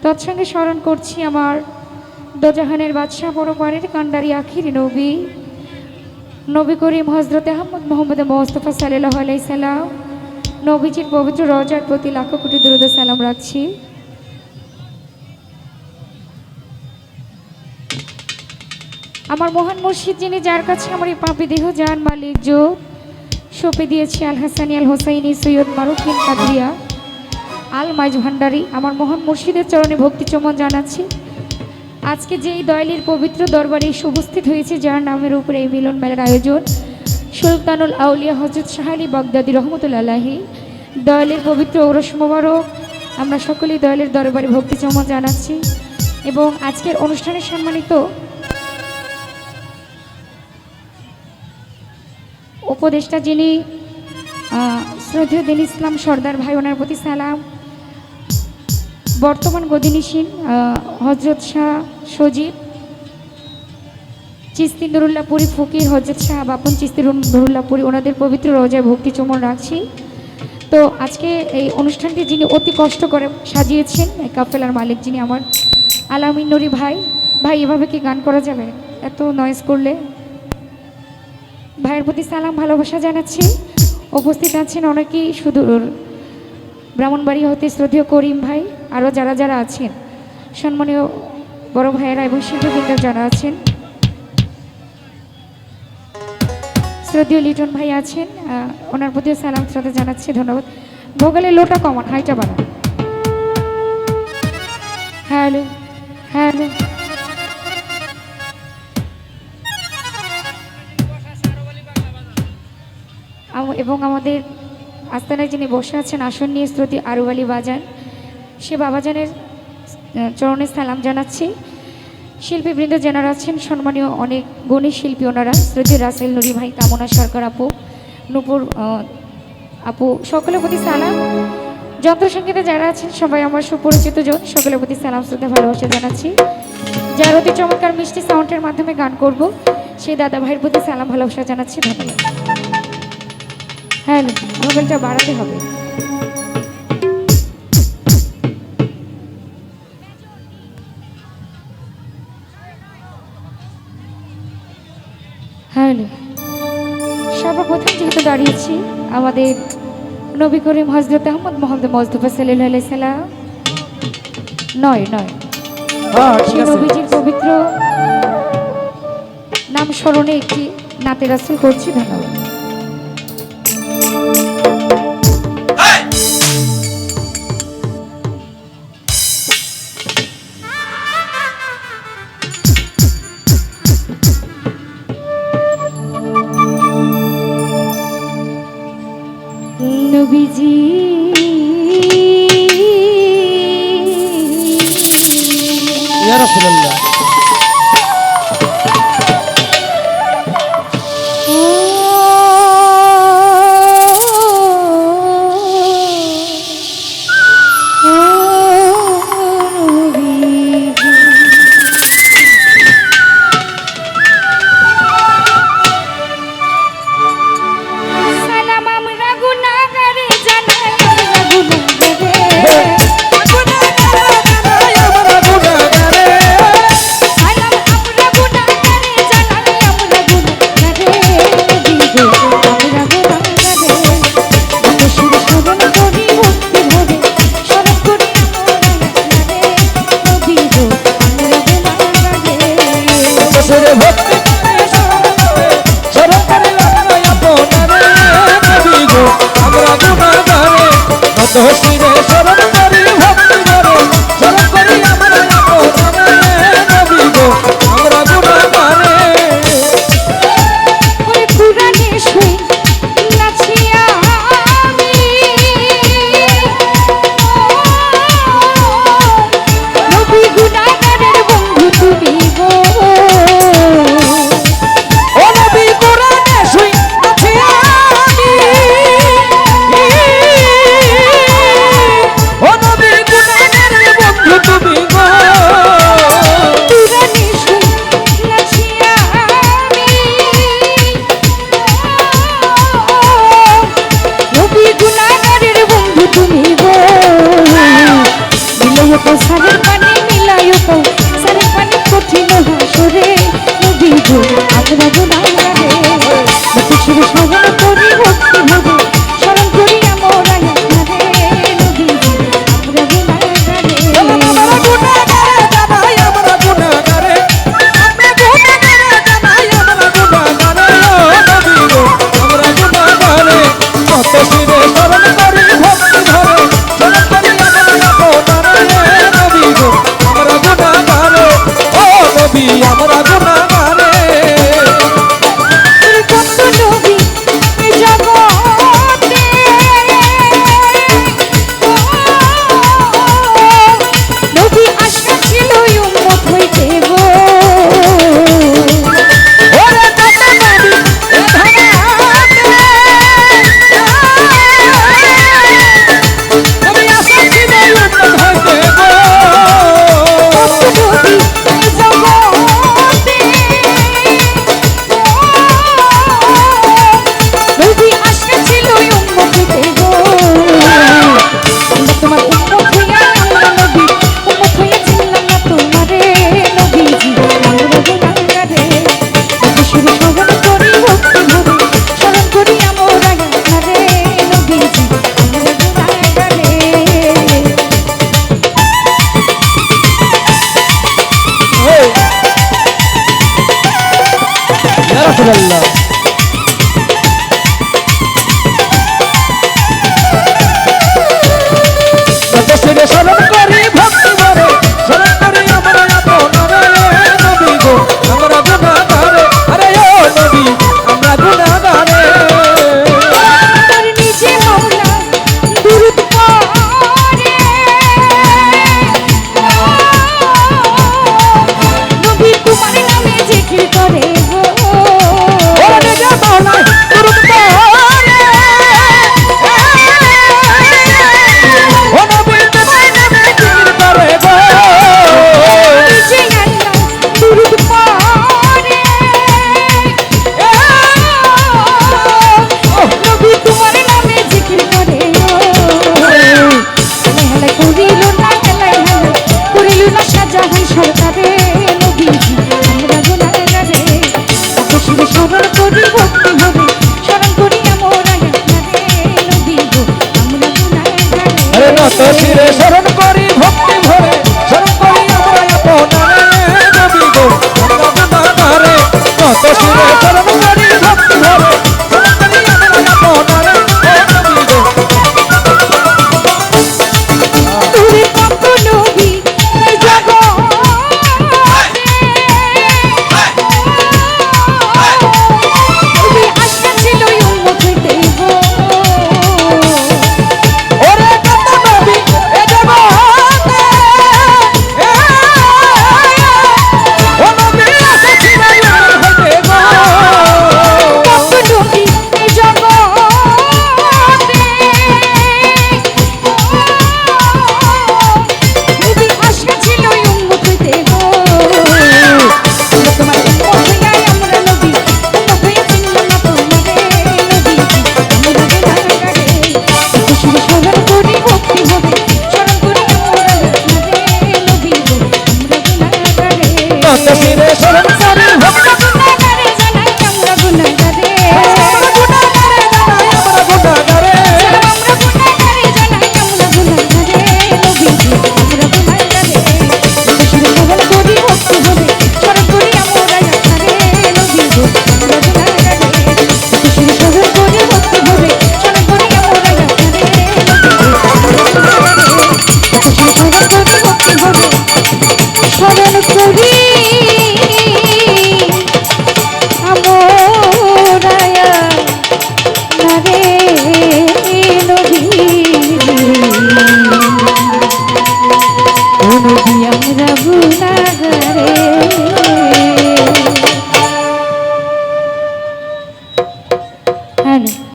তৎসঙ্গে স্মরণ করছি আমার দোজাহানের বাদশাহ পরপারের কান্ডারি আখির নবী নবী করিম হজরত আহমদ মোহাম্মদ মোস্তফা সাল্লাল্লাহু আলাইহি সাল্লাম নবীজির পবিত্র রওজার প্রতি লাখ কোটি দরুদ সালাম রাখছি। আমার মহান মুর্শিদ যিনি, যার কাছে আমার এই পাপী দেহ জান মালিক জোত সঁপে দিয়েছি আল হাসানি আল হোসাইনি সৈয়দ মারুফিন কাদরিয়া আল মাইজ ভান্ডারি, আমার মহান মুর্শিদের চরণে ভক্তি চমন জানাচ্ছি। আজকে যেই দয়ালির পবিত্র দরবারে এসে উপস্থিত হয়েছে, যার নামের উপরে এই মিলন মেলার আয়োজন, সুলতানুল আউলিয়া হযরত শাহ আলী বাগদাদী রহমতুল্লাহ আলাইহি দয়ালের পবিত্র ঔরস মোবারক, আমরা সকলেই দয়ালের দরবারে ভক্তি চমন জানাচ্ছি। এবং আজকের অনুষ্ঠানে সম্মানিত উপদেষ্টা যিনি শ্রদ্ধেয় দিন ইসলাম সর্দার ভাই, ওনার প্রতি সালাম। বর্তমান গদিনিসীন হজরত শাহ সজীব চিস্তি নুরুল্লাহপুরি ফকির, হজরত শাহ বাপন চিস্তি নুরুল্লাহপুরি, ওনাদের পবিত্র রোজায় ভক্তি চমন রাখছি। তো আজকে এই অনুষ্ঠানটি যিনি অতি কষ্ট করে সাজিয়েছেন, এই কাফেলার মালিক যিনি, আমার আলামিন নুরি ভাই। ভাই, এভাবে কি গান করা যাবে এত নয়েজ করলে? ভাইয়ের প্রতি সালাম, ভালোবাসা জানাচ্ছি। উপস্থিত আছেন অনেকেই সুদূর ব্রাহ্মণবাড়ি হতে শ্রদ্ধেয় করিম ভাই, আরও যারা যারা আছেন সম্মানীয় বড় ভাইয়েরা এবং শিল্পবৃন্দ যারা আছেন, শ্রদ্ধেয় লিটন ভাই আছেন, ওনার প্রতিও সালাম শ্রদ্ধা জানাচ্ছি, ধন্যবাদ। ভোগালের লোটা কমান, হাইটা বাড়ান। হ্যালো হ্যালো, এবং আমাদের আস্তানায় যিনি বসে আছেন আসন নিয়ে শ্রুতি আরু আলী বাজান, সে বাবাজানের চরণে সালাম জানাচ্ছি। শিল্পীবৃন্দ যারা আছেন, সম্মানীয় অনেক গুণী শিল্পী ওনারা, শ্রুতি রাসেল নুরি ভাই, কামনা সরকার আপু, নূপুর আপু, সকলের প্রতি সালাম। যন্ত্রসঙ্গীতে যারা আছেন সবাই আমার সুপরিচিত জন, সকলের প্রতি সালাম শ্রদ্ধা ভালোবাসা জানাচ্ছি। যার অতি চমৎকার মিষ্টি সাউন্ডের মাধ্যমে গান করব, সেই দাদা ভাইয়ের প্রতি সালাম ভালোবাসা জানাচ্ছি, ধন্যবাদ। হ্যাঁ, মোবাইলটা বাড়াতে হবে। হ্যাঁ, সর্বপ্রথম যেহেতু দাঁড়িয়েছি, আমাদের নবী করিম হযরত আহমদ মোহাম্মদ মোস্তফা সাল্লাল্লাহু আলাইহি সাল্লাম নয় সেই নবীজির পবিত্র নাম স্মরণে একটি নাতে রাসূল করছি, ধন্যবাদ। নবীজি ইয়া রাসূলুল্লাহ, সারের পানি মিলায় সারের পানি কঠিন হাসরে নবী গো আমরা গুনাহগারে খুশির স্মরণ করি ভক্তি ভাবে স্মরণ করি আমরা হারে নবী গো আমরা গুনাহগারে আমরা গুনাহগারে কত নবী এই জগতে নবী আশা ছিল উম্মত হইতে গো ওরে কত নবী এ ধরাতে নবী আশা ছিল উম্মত হইতে গো কত নবী এই জগতে নবী আশা ছিল উম্মত হইতে গো আমরা তোমার উম্মত হইয়া আমরা নবী উম্মত হইয়া ছিলাম না তোমারে নবীজি আমরা গুনাহগারে খুশির স্মরণ করি ভক্তি ভাবে স্মরণ করি আমরা হারে নবীজি আমরা গুনাহগারে ইয়া রাসূলুল্লাহ দেশে স্মরণ করি ভক্তি ভরে স্মরণ করি আমরা আপনারে নবী গো আমরা গুনাহগারে আরে ও নবী আমরা গুনাহগারে তার নিজে মাওলা দুরূদ পড়ে নবী তোমার নামে জিকির করে গো ওরে নিজে মাওলা দুরূদ পড়ে ও নবী তোমার নামে জিকির করে গো নিজে আল্লাহ দুরূদ পড়ে নবী তোমার নামে জিকির করে গো হেলাই করিল না হেলাই করিল না শাহজাহান সরকারে নবীজি আমরা গুনাহগারে খুশির স্মরণ করি ভক্তি হবে স্মরণ করি আমরা হারে নবী গো আমরা গুনাহগারে আরে নত শিরে স্মরণ করি ভক্তি ভরে স্মরণ করি আমরা আপনারে নবী গো আমরা গুনাহগারে নত শিরে